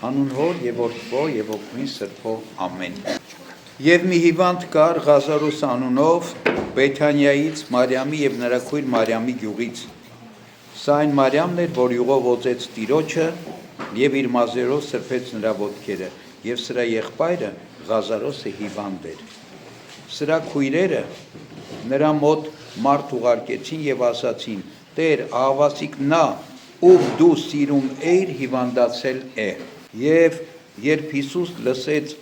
Անուն Հոր եւ Որդու եւ Օգնի Սրբո ամեն։ Եվ մի հիվանդ կար Ղազարոս անունով Բեթանիայից Մարիամի եւ նրա քույր Մարիամի գյուղից։ Սա այն Մարիամն էր, որ յուղով օծեց Տիրոջը եւ իր մազերով սրբեց նրա ոտքերը, եւ սրա եղբայրը Ղազարոսը հիվանդ էր։ Սրա քույրերը նրա մոտ մարդ ուղարկեցին եւ ասացին. Տեր, ահավասիկ նա, ով դու սիրում էիր, հիվանդացել է։ Եվ երբ Հիսուս լսեց,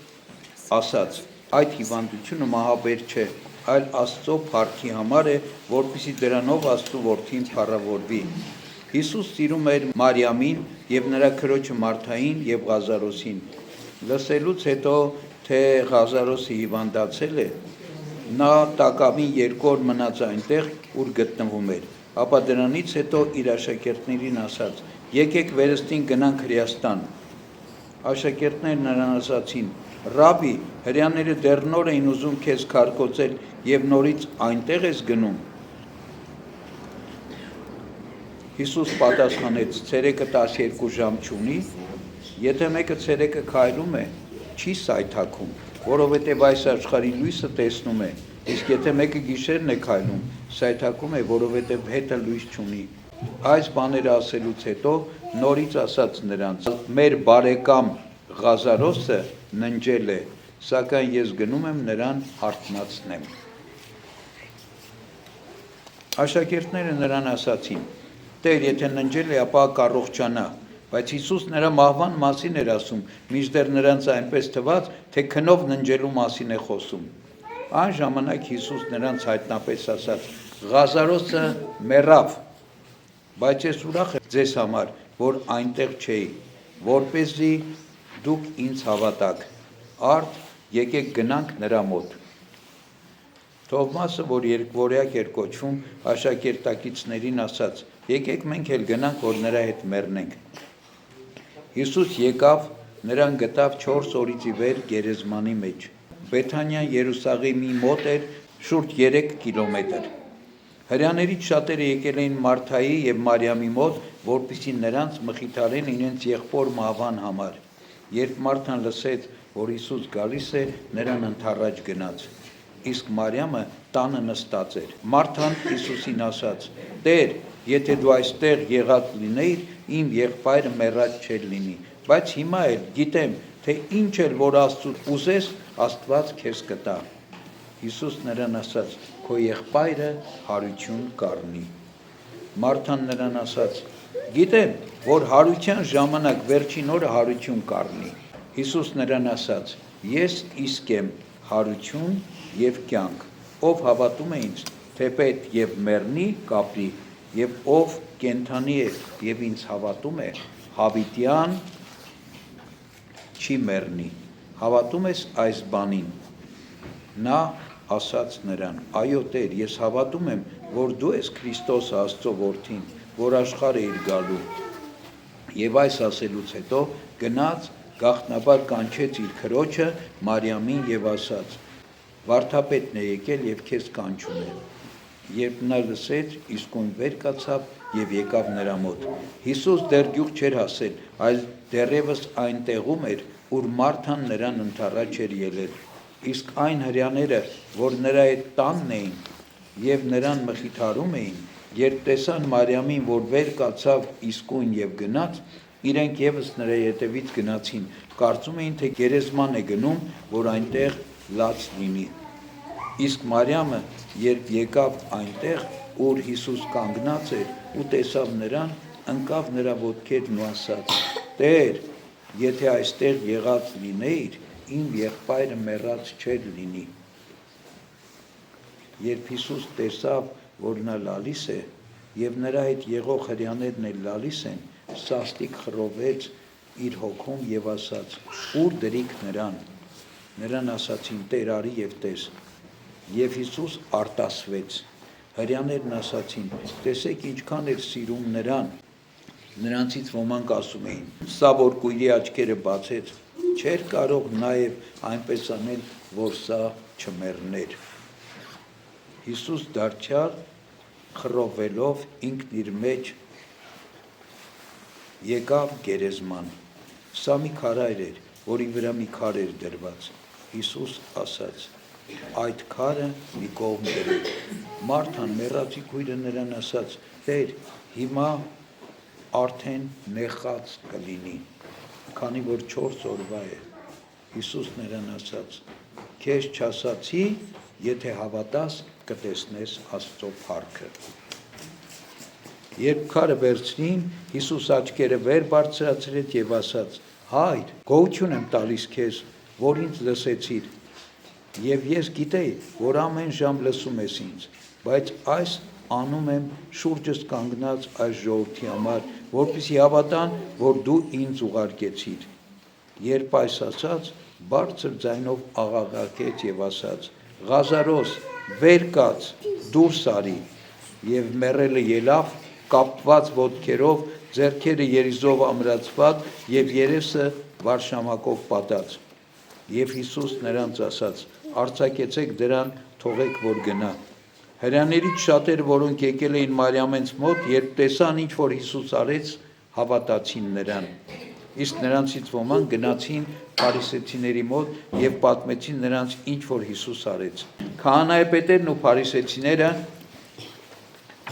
ասաց. այդ հիվանդությունը մահաբեր չէ, այլ Աստծո փառքի համար է, որպեսզի դրանով Աստծո որդին փառավորվի։ Հիսուս սիրում էր Մարիամին եւ նրա քրոջը Մարթային եւ Ղազարոսին։ Լսելուց հետո, թե Ղազարոսը հիվանդացել է, նա տակավին 2 օր մնաց այնտեղ, ուր գտնվում էր։ Ապա դրանից հետո իր աշակերտներին ասաց. եկեք վերստին գնանք Հրեաստան։ Աշակերտներն նրան ասացին. Ռաբի, հրեաները դեռ նոր էին ուզում քեզ քարկոծել եւ նորից այնտեղ ես գնում։ Հիսուս պատասխանեց. ցերեկը 12 ժամ չունի, եթե մեկը ցերեկը քայլում է, չի սայթաքում, որովհետեւ այս աշխարհի լույսը տեսնում է, իսկ եթե մեկը գիշերն է քայլում, սայթաքում է, որովհետեւ հետը լույս չունի։ Այս բաները ասելուց հետո նորից ասաց նրանց. մեր բարեկամ Ղազարոսը ննջել է, սակայն ես գնում եմ նրան արթնացնեմ։ Աշակերտները նրան ասացին. Տեր, եթե ննջել է, ապա կառողջանա, բայց Հիսուս նրա մահվան մասին էր ասում, մինչդեռ նրանց այնպես թվաց, թե քնով ննջելու մասին է խոսում։ Այն ժամանակ Հիսուս նրանց հայտնապես ասաց. Ղազարոսը մեռավ, բայց ես ուրախ եմ ձեզ համար, որ այնտեղ չէի, որպեսզի դուք ինձ հավատաք։ Արդ եկեք գնանք նրա մոտ։ Թովմասը, որ երկվորյակ էր կոչվում, աշակերտակիցներին ասաց. եկեք մենք էլ գնանք, որ նրա հետ մեռնենք։ Հիսուս եկավ, նրան գտավ 4 օրից ի վեր գերեզմանի մեջ։ Բեթանիան Երուսաղեմի մոտ էր շուրջ 3 կիլոմետր։ Հրեաներից շատերը եկել էին Մարթայի եւ Մարիամի մոտ, որպեսզի նրանց մխիթարեն իրենց եղբոր մահվան համար։ Երբ Մարթան լսեց, որ Հիսուս գալիս է, նրան ընդառաջ գնաց։ Իսկ Մարիամը տանը նստած էր։ Մարթան Հիսուսին ասաց. Տեր, եթե դու այստեղ եղած լինեիր, իմ եղբայրը մեռած չէր լինի, բայց հիմա էլ գիտեմ, թե ինչ էլ որ Աստծուց ուզես, Աստված քեզ կտա։ Հիսուս նրան ասաց. քո եղբայրը հարություն կառնի։ Մարթան նրան ասաց. գիտեմ, որ հարության ժամանակ վերջին օրը հարություն կառնի։ Հիսուս նրան ասաց. ես իսկ եմ հարություն եւ կյանք, ով հավատում է ինձ, թեպետ եւ մեռնի, կապրի, եւ ով կենթանի է եւ ինձ հավատում է, հավիտյան չի մեռնի։ Հավատում ես այս բանին։ Նա ասաց նրան. այո Տեր, ես հավատում եմ, որ դու ես Քրիստոսը Աստծո որդին, որ աշխարհը իր գալու։ Եվ այս ասելուց հետո գնաց, գաղտնաբար կանչեց իր քրոջը Մարիամին եւ ասաց. Վարդապետն է եկել եւ քեզ կանչում է։ Երբ նա լսեց, իսկույն վեր կացավ եւ եկավ նրա մոտ։ Հիսուս դեռ գյուղ չէր հասել, այլ դեռևս այնտեղում էր, ուր Մարթան նրան ընդառաջ էր ելել։ Իսկ այն հրեաները, որ նրա հետ տանն էին եւ նրան մխիթարում էին, երբ տեսան Մարիամին, որ վեր կացավ իսկույն եւ գնաց, իրենք եւս նրա ետևից գնացին, կարծում էին, թե գերեզման է գնում, որ այնտեղ լաց լինի։ Իսկ Մարիամը, երբ եկավ այնտեղ, ուր Հիսուս կանգնած էր ու տեսավ նրան, ընկավ նրա ոտքերն ու ասաց. Տեր, եթե այստեղ եղած լինեիր, իմ եղբայրը մեռած չէր լինի։ Երբ Հիսուս տեսավ, որ նա լալիս է, եւ նրա հետ եղող հրեաներն էլ լալիս են, սաստիկ խռովեց իր հոգում եւ ասաց. Ուր դրիք նրան։ Նրան ասացին. Տեր, արի եւ տես։ Եվ Հիսուս արտասվեց։ Հրեաներն ասացին. տեսեք ինչքան էր սիրում նրան։ Նրանցից ոմանք ասում էին. սա որ կույրի աչքերը բացեց, չէր կարող նաեւ այնպես անել, որ սա չմեռներ։ Հիսուս դարձյալ խռովելով ինքն իր մեջ եկավ գերեզման։ Սա մի քարայր էր, որի վրա մի քար էր դրված։ Հիսուս ասաց. այդ քարը մի կողմ դրեք։ Մարթան մեռածի քույրը նրան ասաց. Տեր, հիմա արդեն նեղած կլինի, քանի որ 4 օրվա է։ Հիսուս նրան ասաց. քեզ չասացի, եթե հավատաս, կտեսնես Աստծո փառքը։ Երբ քարը վերցրին, Հիսուս աչքերը վեր բարձրացրեց եւ ասաց. Հայր, գոհություն եմ տալիս քեզ, որ ինձ լսեցիր, եւ ես գիտեի, որ ամեն ժամ լսում ես ինձ, բայց այս անում եմ շուրջս կանգնած այս ժողովրդի համար, որպեսզի հավատան, որ դու ինձ ուղարկեցիր։ Երբ այս ասաց, բարձր ձայնով աղաղակեց եւ ասաց. Ղազարոս, վեր կաց, դուրս արի, եւ մեռելը ելավ, կապված ոտքերով, ձեռքերը երիզով ամրացված եւ երեսը վարշամակով պատած։ Եվ Հիսուս նրանց ասաց. արձակեցեք դրան, թողեք որ գնա։ Հրեաներից շատերը, որոնք եկել էին Մարիամենց մոտ, երբ տեսան ինչ որ Հիսուս արեց, հավատացին նրան։ Իսկ նրանցից ոմանք գնացին փարիսեցիների մոտ եւ պատմեցին նրանց ինչ որ Հիսուս արեց։ Քահանայապետերն ու փարիսեցիները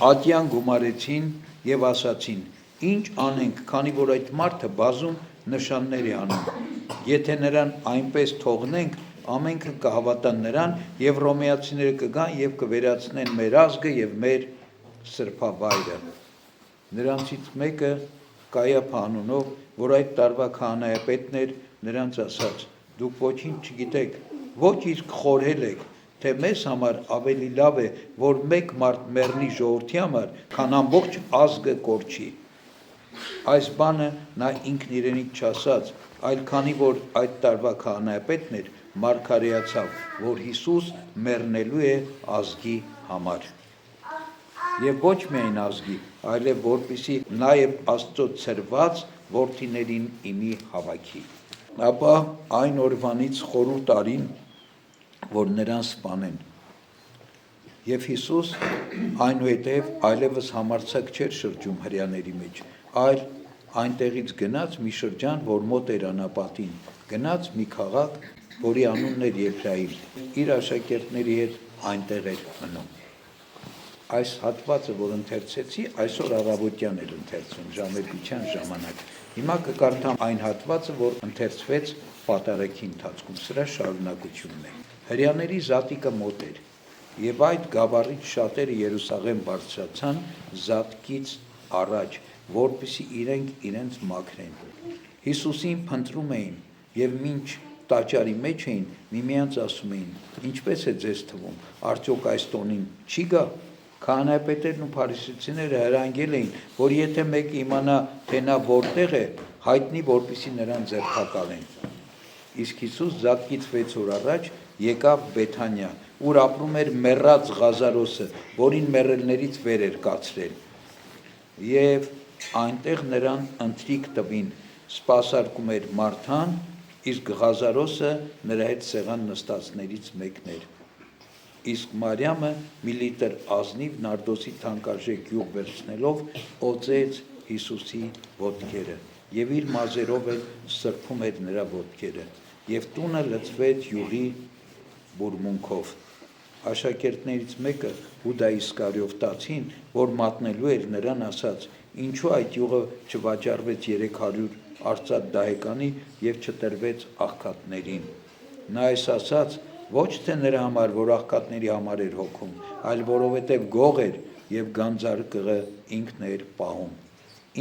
ատյան գումարեցին եւ ասացին. Ինչ անենք, քանի որ այդ մարդը բազում նշաններ է անում։ Եթե նրան այնպես թողնենք, ամենքը կհավատան նրան եւ ռոմեացիները կգան եւ կվերացնեն մեր ազգը եւ մեր սրբավայրը։ Նրանցից մեկը Կայափ անունով, որ այդ տարվա քահանայապետն էր, նրանց ասաց. դուք ոչինչ չգիտեք, ոչ իսկ խորհել եք, թե մեզ համար ավելի լավ է, որ մեկ մարդ մեռնի ժողովրդի համար, քան ամբողջ ազգը կորչի։ Այս բանը նա ինքն իրենից չասաց, այլ քանի որ այդ տարվա քահանայապետն էր, մարգարեացավ, որ Հիսուս մեռնելու է ազգի համար։ Եվ ոչ միայն ազգի, այլև որպեսզի նաև Աստծո ցրված որդիներին իմի հավաքի։ Ապա այն օրվանից խորհուրդ արին, որ նրան սպանեն։ Եվ Հիսուս այնուհետև այլևս համարձակ չէր շրջում հրեաների մեջ, այլ այնտեղից գնաց մի շրջան, որ մոտ էր անապատին, գնաց մի քաղաք, որի անունն էր Եփրայիմ, իր աշակերտների հետ այնտեղ էր մնում։ Այս հատվածը, որ ընթերցեցի, այսօր առավոտյան էր ընթերցում ժամերգության ժամանակ։ Հիմա կկարդամ այն հատվածը, որ ընթերցվեց պատարագի ընթացքում, սրա շարունակությունն է։ Հրեաների զատիկը մոտ էր, եւ այդ գավառից շատերը Երուսաղեմ բարձրացան զատկից առաջ, որպեսզի իրենց մաքրեն։ Հիսուսին փնտրում էին եւ մինչ տաճարի մեջ էին, միմյանց ասում էին. ինչպես է ձեզ թվում, արդյոք այս տոնին չի գա։ Քահանայապետերն ու փարիսեցիները հրանգել էին, որ եթե մեկը իմանա, թե նա որտեղ է, հայտնի, որպեսզի նրան ձերբակալեն։ Իսկ Հիսուս զատկից 6 օր առաջ եկավ Բեթանիա, ուր ապրում էր մեռած Ղազարոսը, որին մեռելներից վեր էր կացրել։ Եվ այնտեղ նրան ընթրիք տվին, սպասարկում էր Մարթան, իսկ Ղազարոսը նրա հետ սեղան նստածներից մեկն էր։ Իսկ Մարիամը մի լիտր ազնիվ նարդոսի թանկարժեք յուղ վերցնելով օծեց Հիսուսի ոտքերը եւ իր մազերով էլ սրբում էր նրա ոտքերը եւ տունը լցվեց յուղի բուրմունքով։ Աշակերտներից մեկը Հուդա Իսկարիովտացին, որ մատնելու էր նրան, ասաց. ինչու այդ յուղը չվաճառվեց 300 արծաթ դահեկանի եւ չտրվեց աղքատներին։ Նա այս ասաց ոչ թե նրա համար, որ աղքատների համար էր հոգում, այլ որովհետև գող էր եւ գանձարկղը ինքն էր պահում։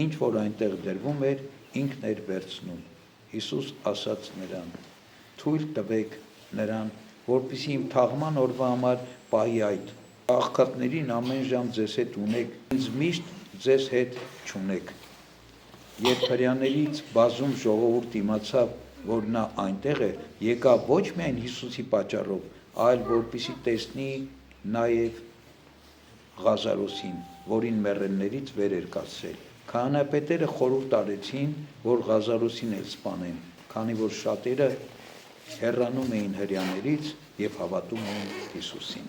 Ինչ որ այնտեղ դրվում էր, ինքն էր վերցնում։ Հիսուս ասաց նրան. թույլ տվեք նրան, որպեսզի իմ թաղման օրվա համար պահի այդ։ Աղքատներին ամեն ժամ ձեզ հետ ունեք, ինձ միշտ ձեզ հետ չունեք։ Երբ հրեաներից բազում ժողովուրդ իմացավ, որ նա այնտեղ է, եկավ ոչ միայն Հիսուսի պատճառով, այլ որպեսզի տեսնի նաև Ղազարոսին, որին մեռելներից վեր էր կացրել։ Քահանայապետերը խորհուրդ արեցին, որ Ղազարոսին էլ սպանեն, քանի որ շատերը հեռանում էին հրեաներից եւ հավատում էին Հիսուսին։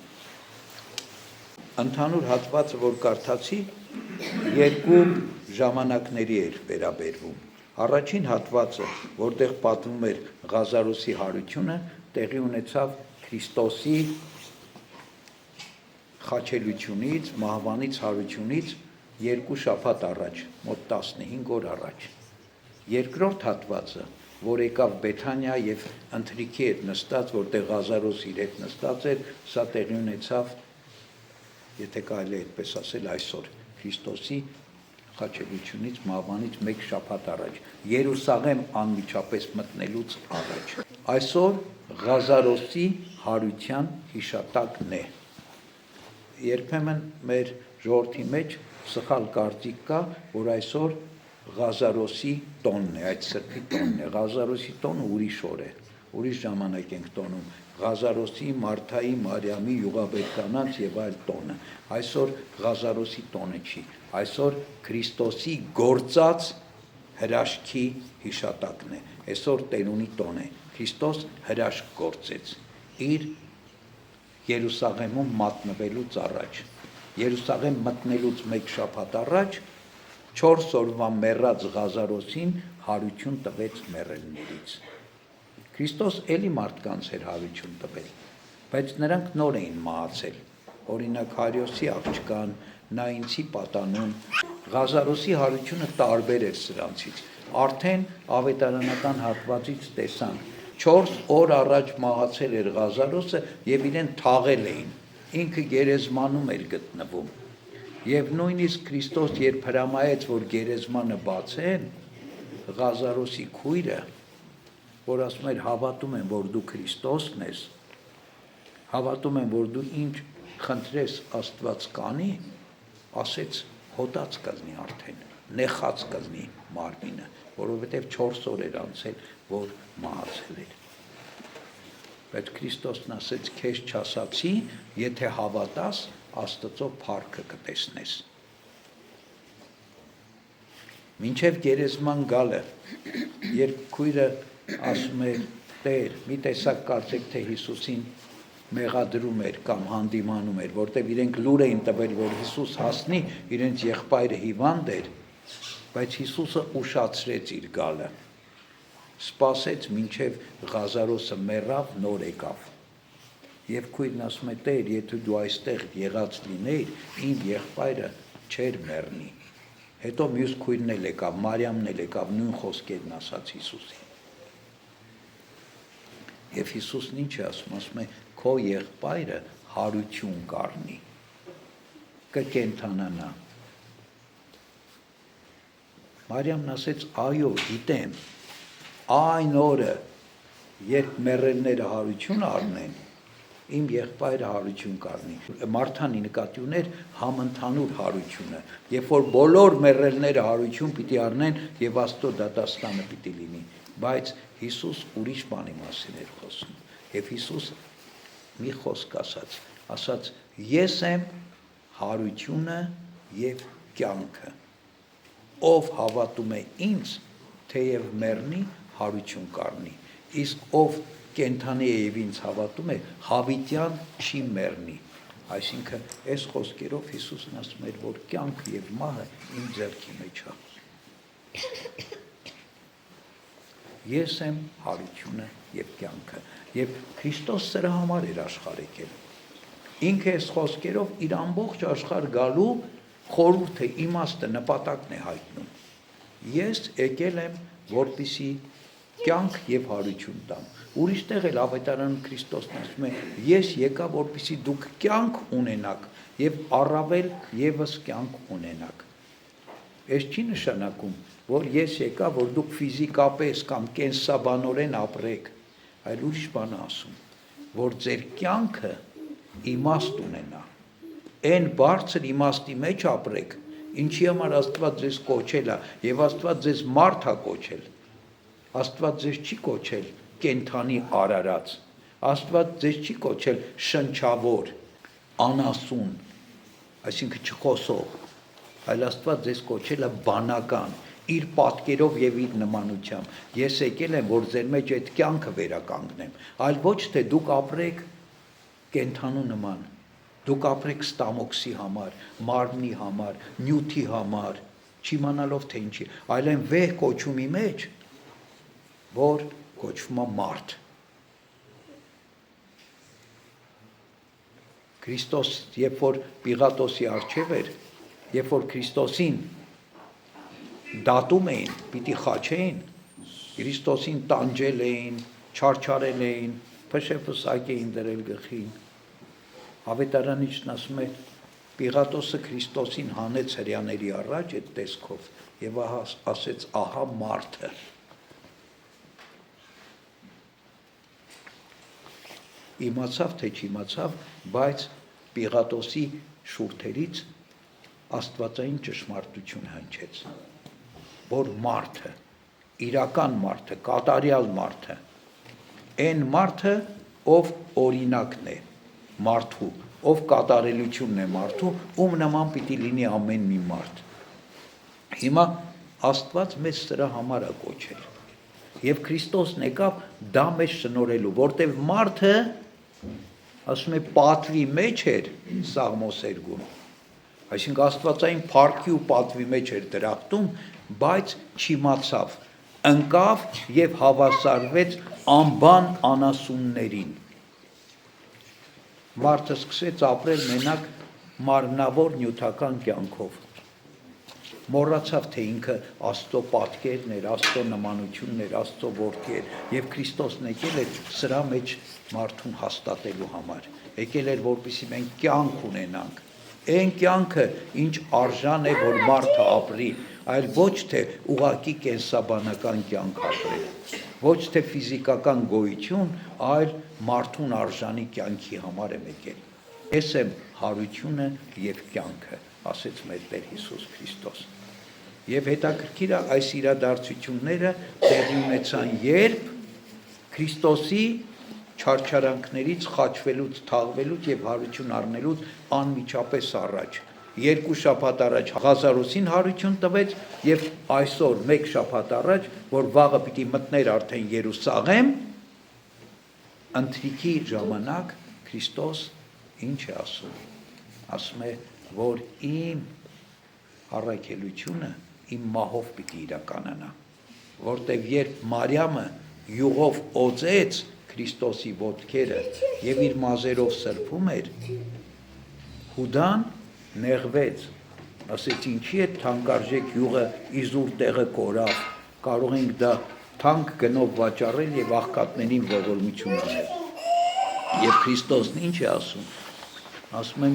Ընդհանուր հատվածը, որ կարդացի, երկու ժամանակների էր վերաբերվում։ Առաջին հատվածը, որտեղ պատմում էր Ղազարոսի հարությունը, տեղի ունեցավ Քրիստոսի խաչելությունից, մահվանից հարությունից 2 շաբաթ առաջ, մոտ 15 օր առաջ։ Երկրորդ հատվածը, որ եկավ Բեթանիա եւ ընթրիքի հետ նստած, որտեղ Ղազարոս իր հետ նստած էր, սա տեղի ունեցավ, եթե կարելի է այդպես ասել, այսօր Քրիստոսի խաչելությունից մահվանից 1 շաբաթ առաջ, Երուսաղեմ անմիջապես մտնելուց առաջ։ Այսօր Ղազարոսի հարության հիշատակն է։ Երբեմն մեր ժողովրդի մեջ սխալ կարծիք կա, որ այսօր Ղազարոսի տոնն է, այդ սրբի տոնն է։ Ղազարոսի տոնը ուրիշ օր է, ուրիշ ժամանակ ենք տոնում։ Ղազարոսի, Մարթայի, Մարիամի, Յուղաբերկանանց եւ այլ տոնը։ Այսօր Ղազարոսի տոնը չի, այսօր Քրիստոսի գործած հրաշքի հիշատակն է։ Այսօր Տերունի տոն է։ Քրիստոս հրաշք գործեց իր Երուսաղեմում մատնվելուց առաջ։ Երուսաղեմ մտնելուց 1 շաբաթ առաջ 4 օրվա մեռած Ղազարոսին հարություն տվեց մեռելներից։ Քրիստոս էլի մարդկանց էր հարություն տվել, բայց նրանք նոր էին մահացել։ Օրինակ Հարիոսի աղջկան, Նայինցի պատանուն, Ղազարոսի հարությունը տարբեր էր սրանցից։ Արդեն ավետարանական հատվածից տեսանք 4 օր առաջ մահացել էր Ղազարոսը եւ իրեն թաղել էին։ Ինքը գերեզմանում էր գտնվում։ Եվ նույնիսկ Քրիստոս երբ հրամայեց, որ գերեզմանը բացեն, Ղազարոսի քույրը, որ ասում էր հավատում եմ, որ դու Քրիստոսն ես, հավատում եմ, որ դու ինչ խնդրես Աստված կանի, ասեց հոտած կլինի արդեն, նեխած կլինի մարմինը, որովհետև 4 օր էր անցել, որ մահացել էր։ Բայց Քրիստոսն ասեց քեզ չասացի, եթե հավատաս, Աստծո փառքը կտեսնես։ Մինչև գերեզման գալը, երբ քույրը ասում էր, Տեր, մի տեսակ կարծեք, թե Հիսուսին մեղադրում էր կամ հանդիմանում էր, որտեղ իրենք լուր էին տվել, որ Հիսուս հասնի, իրենց եղբայրը հիվանդ էր, բայց Հիսուսը ուշացրեց իր գալը։ Սպասեց մինչև Ղազարոսը մեռավ, նոր եկավ։ Եվ քույրն ասում է, Տեր, եթե դու այստեղ եղած լինեիր, իմ եղբայրը չէր մեռնի։ Հետո մյուս քույրն էլ եկավ, Մարիամն էլ եկավ, նույն խոսքերն ասաց Հիսուսին։ Եվ Հիսուսն ինչ է ասում է, քո եղբայրը հարություն կառնի, կկենդանանա։ Մարիամն ասեց, այո, գիտեմ, այն օրը, երբ մեռելները հարություն առնեն, իմ եղբայրը հարություն կառնի։ Մարթանի նկատի ուներ համընդհանուր հարությունը, երբ որ բոլոր մեռելները հարություն պիտի առնեն եւ Աստծո դատաստանը պիտի լինի, բայց Հիսուս ուրիշ բանի մասին էր խոսում։ Եվ Հիսուս մի խոսք ասաց, ես եմ հարությունը եւ կյանքը։ Ով հավատում է ինձ, թեև մեռնի, հարություն կառնի, իսկ ով կենդանի է եւ ինձ հավատում է, հավիտյան չի մեռնի։ Այսինքն, այս խոսքերով Հիսուսն ասում էր, որ կյանքը եւ մահը իմ ձեռքի մեջ է։ Ես եմ հարությունը եւ կյանքը։ Եվ Քրիստոս սրա համար էր աշխարհ եկել։ Ինքը այս խոսքերով իր ամբողջ աշխարհ գալու խորհուրդը, իմաստը, նպատակն է հայտնում։ Ես եկել եմ, որպեսզի կյանք եւ հարություն տամ։ Ուրիշ տեղ էլ ավետարանում Քրիստոսն ասում է, ես եկա, որպեսզի դուք կյանք ունենաք եւ առավել եւս կյանք ունենաք։ Այս չի նշանակում, որ ես եկա, որ դուք ֆիզիկապես կամ կենսաբանորեն ապրեք, այլ ուրիշ բան ասում, որ ձեր կյանքը իմաստ ունենա։ Այն բարձր իմաստի մեջ ապրեք, ինչի համար Աստված ձեզ կոչել է եւ Աստված ձեզ մարդ է կոչել։ Աստված ձեզ չի կոչել կենդանի արարած, Աստված ձեզ չի կոչել շնչավոր, անասուն, այսինքն չխոսող, այլ Աստված ձեզ կոչել է բանական, իր պատկերով եւ իր նմանությամբ։ Ես եկել եմ, որ ձեր մեջ այդ կյանքը վերականգնեմ, այլ ոչ թե դուք ապրեք կենդանու նման, դուք ապրեք ստամոքսի համար, մարմնի համար, նյութի համար, չիմանալով թե ինչի, այլ այն վեհ կոչումի մեջ, որ կոչվում է մարդ։ Քրիստոս, երբ որ Պիղատոսի առջև էր, երբ որ Քրիստոսին դատում էին, պիտի խաչեին, Քրիստոսին տանջել էին, չարչարել էին, փշեպսակ էին դրել գլխին։ Ավետարանիչն ասում է, Պիղատոսը Քրիստոսին հանեց հրյաների առաջ այդ տեսքով եւ ասեց, ահա մարդը։ Իմացավ թե չիմացավ, բայց Պիղատոսի շուրթերից աստվածային ճշմարտություն հնչեց, որ մարդը, իրական մարդը, կատարյալ մարդը, այն մարդը, ով օրինակն է մարդու, ով կատարելությունն է մարդու, ում նման պիտի լինի ամեն մի մարդ։ Հիմա Աստված մեզ սրա համար է կոչել։ Եվ Քրիստոսն եկավ դա մեզ շնորհելու, որտեղ մարդը, ասում է, պատվի մեջ էր Սաղմոս 2, այսինքն աստվածային փառքի ու պատվի մեջ էր դրախտում, բայց չիմացավ, ընկավ եւ հավասարվեց անբան անասուններին։ Մարդը սկսեց ապրել մենակ մարմնավոր նյութական կյանքով։ Մոռացավ, թե ինքը Աստծո պատկերն էր, Աստծո նմանությունն էր, Աստծո որդի էր, եւ Քրիստոսն եկել էր սրա մեջ մարդուն հաստատելու համար։ Եկել էր, որպեսզի մենք կյանք ունենանք։ Այն կյանքը, ինչ արժան է, որ մարդը ապրի, այլ ոչ թե ուղղակի կենսաբանական կյանք ապրել, ոչ թե ֆիզիկական գոյություն, այլ մարդուն արժանի կյանքի համար է եկել։ Ես եմ հարությունը եւ կյանքը, ասեց մեր Տեր Հիսուս Քրիստոս։ Եվ հետաքրքիր է այս իրադարձությունները տեղի ունեցան, երբ Քրիստոսի չարչարանքներից, խաչվելուց, թաղվելուց եւ հարություն առնելուց անմիջապես առաջ։ 2 շաբաթ առաջ Ղազարոսին հարություն տվեց եւ այսօր 1 շաբաթ առաջ, որ վաղը պիտի մտներ արդեն Երուսաղեմ, ընթրիքի ժամանակ Քրիստոս ինչ է ասում։ Ասում է, որ իմ առաքելությունը իմ մահով պիտի իրականանա, որտեղ երբ Մարիամը յուղով օծեց Քրիստոսի ոտքերը եւ իր մազերով սրբում էր, Հուդան նեղվեց, ասեց, ինչի է թանկարժեք յուղը իզուր տեղը կորավ, կարող ենք դա թանկ գնով վաճառել եւ աղքատներին ողորմություն անել։ Եվ Քրիստոսն ինչ է ասում։ Ասում է,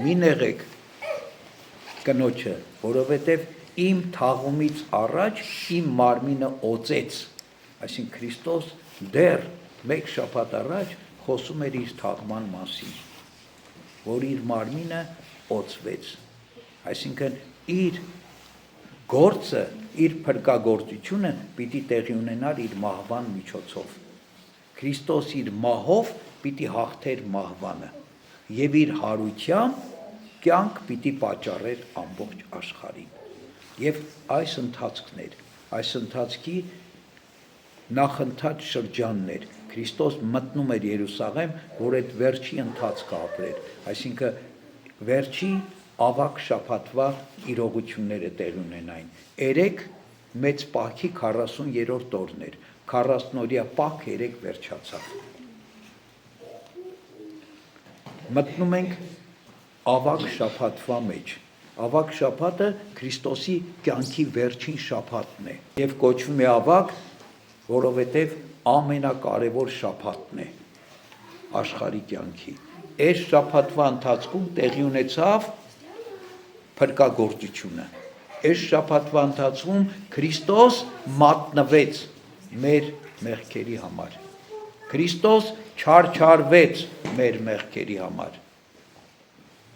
մի նեղեք կնոջը, որովհետև իմ թաղումից առաջ իմ մարմինը օծեց, այսինքն Քրիստոս դեռ 1 շաբաթ առաջ խոսում էր իր թաղման մասին, որ իր մարմինը օծվեց, այսինքն իր գործը, իր փրկagorցությունը պիտի տեղի ունենար իր մահվան միջոցով։ Քրիստոս իր մահով պիտի հաղթեր մահվանը եւ իր հարությամբ կյանք պիտի պատճառեր ամբողջ աշխարհին։ Եվ այս ընթացքն էր, այս ընթացքի նախընթաց շրջանն էր։ Քրիստոս մտնում էր Երուսաղեմ, որ այդ վերջի ընթացքը ապրեր, այսինքն վերջի ավակ շաբաթվա իրողությունները տեղ ունենային։ 3 մեծ պահքի 40-րդ օրն էր, 40-օրյա պահք 3 վերջացավ։ Մտնում ենք ավակ շաբաթվա մեջ։ Ավակ շաբաթը Քրիստոսի կյանքի վերջին շաբաթն է եւ կոչվում է ավակ, որովհետեւ ամենակարևոր շաբաթն է աշխարհի կյանքի։ Այս շաբաթվա ընթացքում տեղի ունեցավ փրկagorցությունը։ Այս շաբաթվա ընթացքում Քրիստոս մատնվեց մեր մեղքերի համար։ Քրիստոս չարչարվեց մեր մեղքերի համար։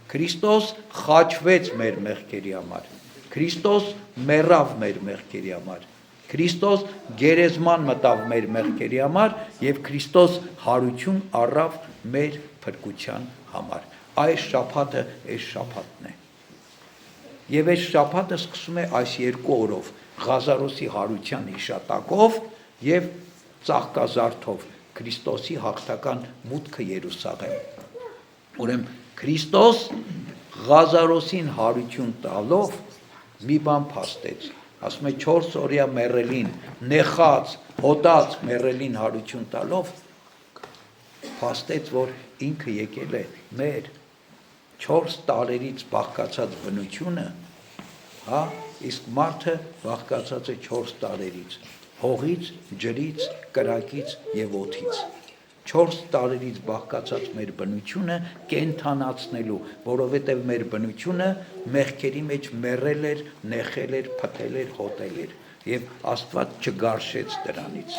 Քրիստոս խաչվեց մեր մեղքերի համար։ Քրիստոս մեռավ մեր մեղքերի համար։ Քրիստոս գերեզման մտավ մեր մեղքերի համար եւ Քրիստոս հարություն առավ մեր փրկության համար։ Այս շաբաթը այս շաբաթն է։ Եվ այս շաբաթը սկսում է այս 2 օրով, Ղազարոսի հարության հիշատակով եւ ծաղկազարդով Քրիստոսի հաղթական մուտքը Երուսաղեմ։ Ուրեմն Քրիստոս Ղազարոսին հարություն տալով մի բան փաստեց, ասում է 4 օրյա մեռելին, նեխած, հոտած մեռելին հարություն տալով, փաստեց, որ ինքը եկել է մեր 4 տարերից բաղկացած բնությունը, հա, իսկ մարդը բաղկացած է 4 տարերից, հողից, ջրից, կրակից եւ օդից։ 4 տարերից բաղկացած մեր բնությունը կենթանացնելու, որովհետև մեր բնությունը մեղքերի մեջ մեռել էր, նեխել էր, փտել էր, հոտել էր եւ Աստված չգարշեց դրանից։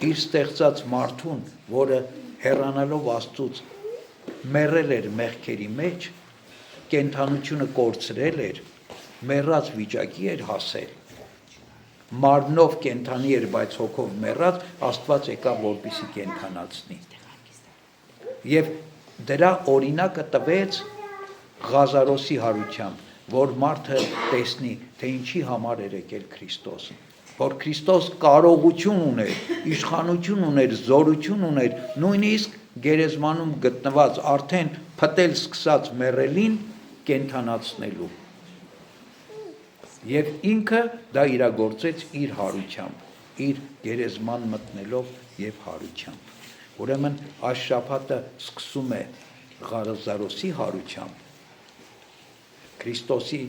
Իր ստեղծած մարդուն, որը հեռանալով Աստծուց մեռել էր մեղքերի մեջ, կենթանությունը կորցրել էր, մեռած վիճակի էր հասել, մարմնով կենթանի էր, բայց հոգով մեռած, Աստված եկավ, որպեսզի կենթանացնի։ Եվ դրա օրինակը տվեց Ղազարոսի հարությամբ, որ մարդը տեսնի, թե ինչի համար էր եկել Քրիստոս, որ Քրիստոս կարողություն ուներ, իշխանություն ուներ, զորություն ուներ, նույնիսկ գերեզմանում գտնված արդեն փտել սկսած մեռելին կենթանացնելու։ Եվ ինքը դա իրագործեց իր հարությամբ, իր գերեզման մտնելով եւ հարությամբ։ Ուրեմն այս շաբաթը սկսում է Ղազարոսի հարությամբ, Քրիստոսի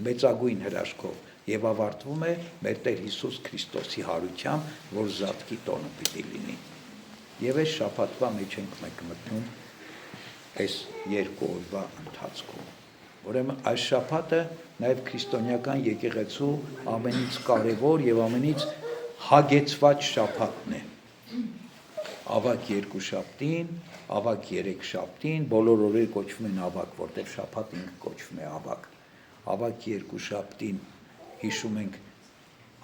մեծագույն հրաշքով եւ ավարտվում է մեր Տեր Հիսուս Քրիստոսի հարությամբ, որ զատկի տոնը պիտի լինի։ Եվ այս շաբաթվա մեջ ենք մենք մտնում այս 2 օրվա ընթացքում։ Ուրեմն այս շաբաթը նաև քրիստոնեական եկեղեցու ամենից կարևոր եւ ամենից հագեցված շաբաթն է։ Ավակ երկուշաբթին, ավակ երեքշաբթին, բոլոր օրերը կոչվում են ավակ, որտեղ շաբաթ ինքը կոչվում է ավակ։ Ավակ երկուշաբթին հիշում ենք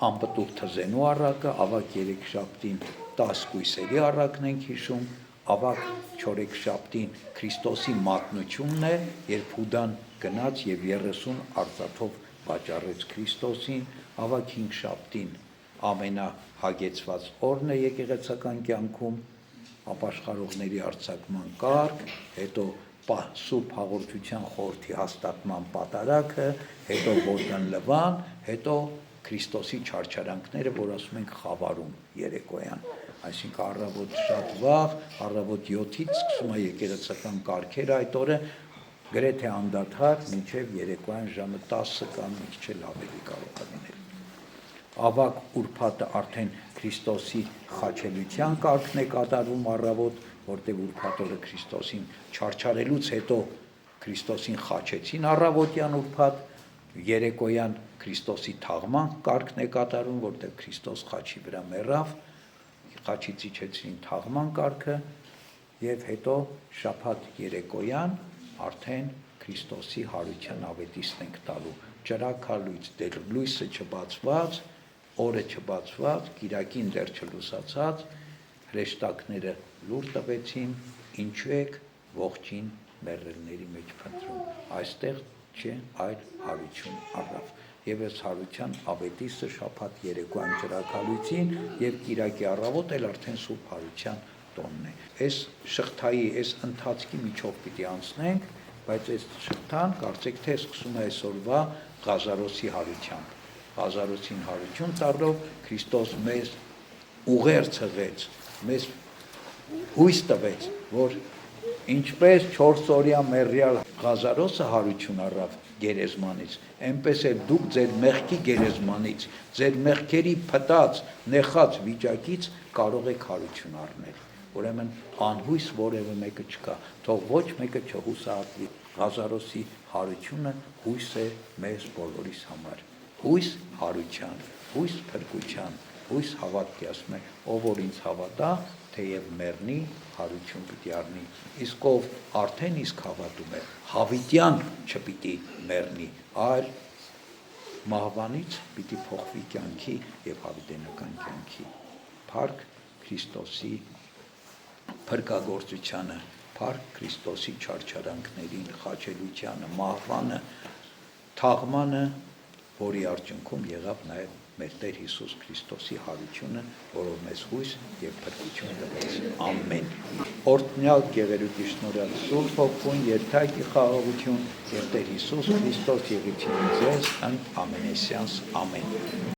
անպտուղ թզենու առակը, ավակ երեքշաբթին 10 կույսերի առակն ենք հիշում, ավակ չորեքշաբթին Քրիստոսի մատնությունն է, երբ Հուդան գնաց եւ 30 արծաթով վաճառեց Քրիստոսին, ավակ հինգշաբթին ամենահագեցված օրն է եկեղեցական կյանքում, ապաշխարողների արձակման կարգ, հետո Սուրբ հաղորդության խորհրդի հաստատման պատարագը, հետո Որդան Լվան, հետո Քրիստոսի չարչարանքները, որ ասում ենք խավարում երեկոյան, այսինքն առավոտ շատ վաղ, առավոտ 7-ից սկսում է եկեղեցական կարգերը այդ օրը գրեթե անդադար մինչև երեկոյան ժամը 10 կամ մի քիչ ավելի կարող է լինել։ Ավակ ուրբաթը արդեն Քրիստոսի խաչելության կարգն է կատարվում առավոտ, որտեղ ուրբաթ օրը Քրիստոսին չարչարելուց հետո Քրիստոսին խաչեցին առավոտյան ուրբաթ, երեկոյան Քրիստոսի թաղման կարգն է կատարվում, որտեղ Քրիստոս խաչի վրա մեռավ, խաչից իջեցրին թաղման կարգը եւ հետո շաբաթ երեկոյան արդեն Քրիստոսի հարության ավետիսն ենք տալու, ճրագալույց դեր լույսը չբացված, օրը չբացված, կիրակին դեռ չլուսացած, հրեշտակները լուր տվեցին, ինչու եք ողջին մեռելների մեջ փնտրում, այստեղ չէ այլ հարություն առավ։ Եվ այս հարության ավետիսը շաբաթ երեկոյան ճրագալույցին եւ կիրակի առավոտ էլ արդեն սուրբ հարության տոնն է։ Այս շղթայի, այս ընթացքի միջով պիտի անցնենք, բայց այս շղթան կարծեք թե սկսում է այսօրվա Ղազարոսի հարությամբ։ Ղազարոսին հարություն տալով Քրիստոս մեզ ուղերձ հղեց, մեզ հույս տվեց, որ ինչպես 4 օրյա մեռյալ Ղազարոսը հարություն առավ գերեզմանից, այնպես էլ դուք ձեր մեղքի գերեզմանից, ձեր մեղքերի փտած, նեխած վիճակից կարող եք հարություն առնել։ Ուրեմն անհույս որևէ մեկը չկա, թող ոչ մեկը չհուսահատվի։ Ղազարոսի հարությունը հույս է մեզ բոլորիս համար։ Հույս հարության, հույս փրկության, հույս հավատքի, ասում է, ով որ ինձ հավատա, թեև մեռնի, հարություն պիտի առնի։ Իսկ ով արդեն իսկ հավատում է, հավիտյան չպիտի մեռնի, այլ մահվանից պիտի փոխվի կյանքի եւ հավիտենական կյանքի։ Փառք Քրիստոսի փրկագործությանը, փառք Քրիստոսի չարչարանքներին, խաչելությանը, մահվանը, թաղմանը որի արդյունքում եղավ նաև մեր Տեր Հիսուս Քրիստոսի հարությունը, որով մեզ հույս եւ փրկություն տվեց։ Ամեն։ Օրհնյալ Գեղեցիկ շնորհալ Սուրբ Հոգուն, երթայք խաղաղություն եւ Տեր Հիսուս Քրիստոս եղիչին ձեզ ընդ ամենեսյանս ամեն։